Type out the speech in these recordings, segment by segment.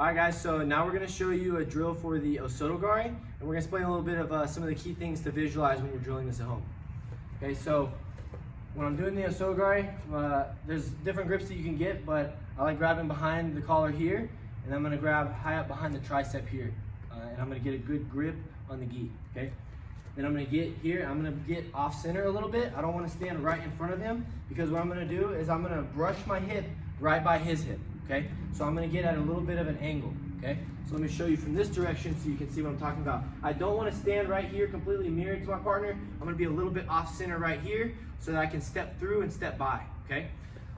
Alright guys, so now we're going to show you a drill for the O Soto Gari, and we're going to explain a little bit of some of the key things to visualize when you're drilling this at home. Okay, so when I'm doing the O Soto Gari, there's different grips that you can get, but I like grabbing behind the collar here, and I'm going to grab high up behind the tricep here, and I'm going to get a good grip on the gi, okay? Then I'm going to get here, I'm going to get off center a little bit. I don't want to stand right in front of him, because what I'm going to do is I'm going to brush my hip right by his hip. Okay, so I'm going to get at a little bit of an angle. Okay, so let me show you from this direction so you can see what I'm talking about. I don't want to stand right here completely mirrored to my partner. I'm going to be a little bit off center right here so that I can step through and step by. Okay,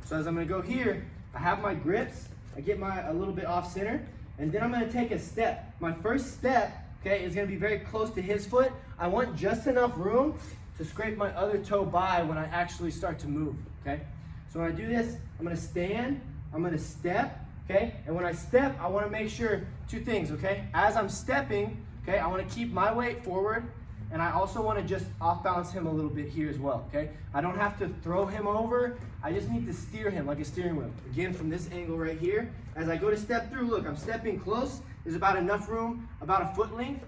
so as I'm going to go here, I have my grips. I get a little bit off center, and then I'm going to take a step. My first step, okay, is going to be very close to his foot. I want just enough room to scrape my other toe by when I actually start to move. Okay, so when I do this, I'm going to stand. I'm going to step, okay? And when I step, I want to make sure two things, okay? As I'm stepping, okay, I want to keep my weight forward, and I also want to just off balance him a little bit here as well, okay? I don't have to throw him over. I just need to steer him like a steering wheel. Again, from this angle right here, as I go to step through, look, I'm stepping close. There's about enough room, about a foot length.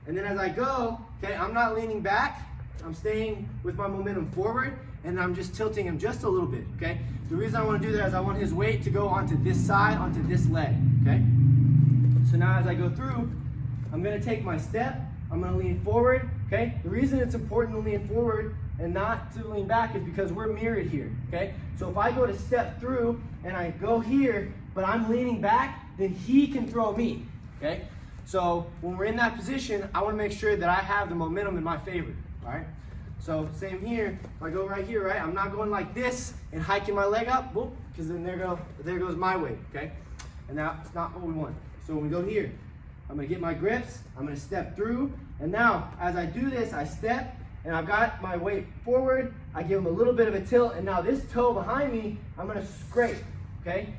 And then as I go, okay, I'm not leaning back. I'm staying with my momentum forward, and I'm just tilting him just a little bit, okay? The reason I want to do that is I want his weight to go onto this side, onto this leg, okay? So now as I go through, I'm going to take my step, I'm going to lean forward, okay? The reason it's important to lean forward and not to lean back is because we're mirrored here, okay? So if I go to step through and I go here, but I'm leaning back, then he can throw me, okay? So when we're in that position, I want to make sure that I have the momentum in my favor, all right? So same here, if I go right here, right, I'm not going like this and hiking my leg up, boop, because then there goes my weight, okay? And that's not what we want. So when we go here, I'm going to get my grips, I'm going to step through, and now as I do this, I step, and I've got my weight forward, I give him a little bit of a tilt, and now this toe behind me, I'm going to scrape, okay?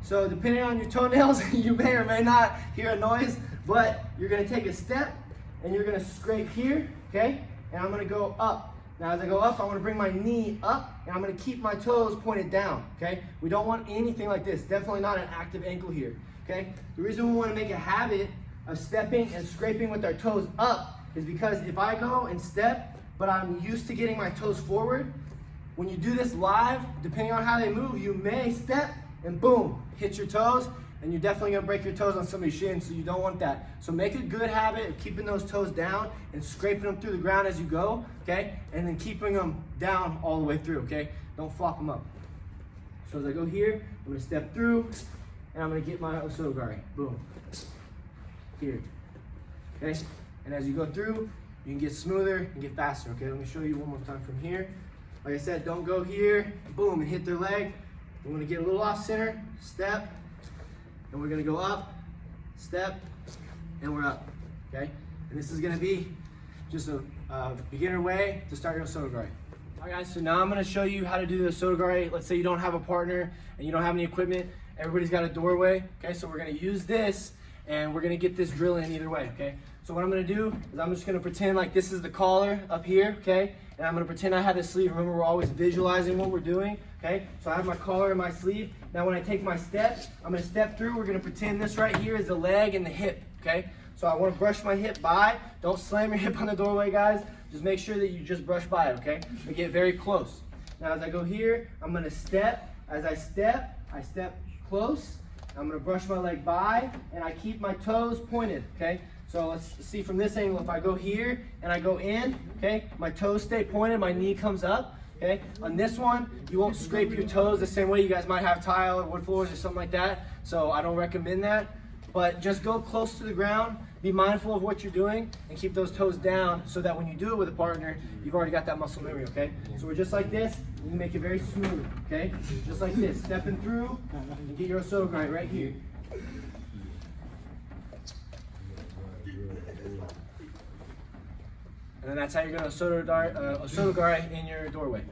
So depending on your toenails, you may or may not hear a noise, but you're going to take a step, and you're going to scrape here, okay? And I'm going to go up. Now as I go up, I want to bring my knee up, and I'm going to keep my toes pointed down, okay? We don't want anything like this. Definitely not an active ankle here, okay? The reason we want to make a habit of stepping and scraping with our toes up is because if I go and step, but I'm used to getting my toes forward, when you do this live, depending on how they move, you may step and boom, hit your toes, and you're definitely going to break your toes on somebody's shin, so you don't want that. So make a good habit of keeping those toes down and scraping them through the ground as you go, okay? And then keeping them down all the way through, okay? Don't flop them up. So as I go here, I'm going to step through, and I'm going to get my O Soto Gari. Boom. Here. Okay? And as you go through, you can get smoother and get faster, okay? Let me show you one more time from here. Like I said, don't go here, boom, and hit their leg. I'm going to get a little off center, step, and we're going to go up, step, and we're up, okay? And this is going to be just a beginner way to start your O Soto Gari. All right, guys, so now I'm going to show you how to do the O Soto Gari. Let's say you don't have a partner and you don't have any equipment. Everybody's got a doorway, okay? So we're going to use this, and we're going to get this drill in either way, okay? So what I'm going to do is I'm just going to pretend like this is the collar up here, okay? And I'm going to pretend I have the sleeve. Remember, we're always visualizing what we're doing, okay? So I have my collar and my sleeve. Now when I take my step, I'm going to step through. We're going to pretend this right here is the leg and the hip, okay? So I want to brush my hip by. Don't slam your hip on the doorway, guys. Just make sure that you just brush by it, okay? We get very close. Now as I go here, I'm going to step. As I step close. I'm going to brush my leg by, and I keep my toes pointed, okay? So let's see from this angle, if I go here and I go in, okay, my toes stay pointed, my knee comes up, okay? On this one, you won't scrape your toes the same way. You guys might have tile or wood floors or something like that, so I don't recommend that. But just go close to the ground, be mindful of what you're doing, and keep those toes down so that when you do it with a partner, you've already got that muscle memory, okay? So we're just like this, and you make it very smooth, okay? Just like this, stepping through, and get your O Soto Gari right here. And then that's how you're going to O Soto Gari in your doorway.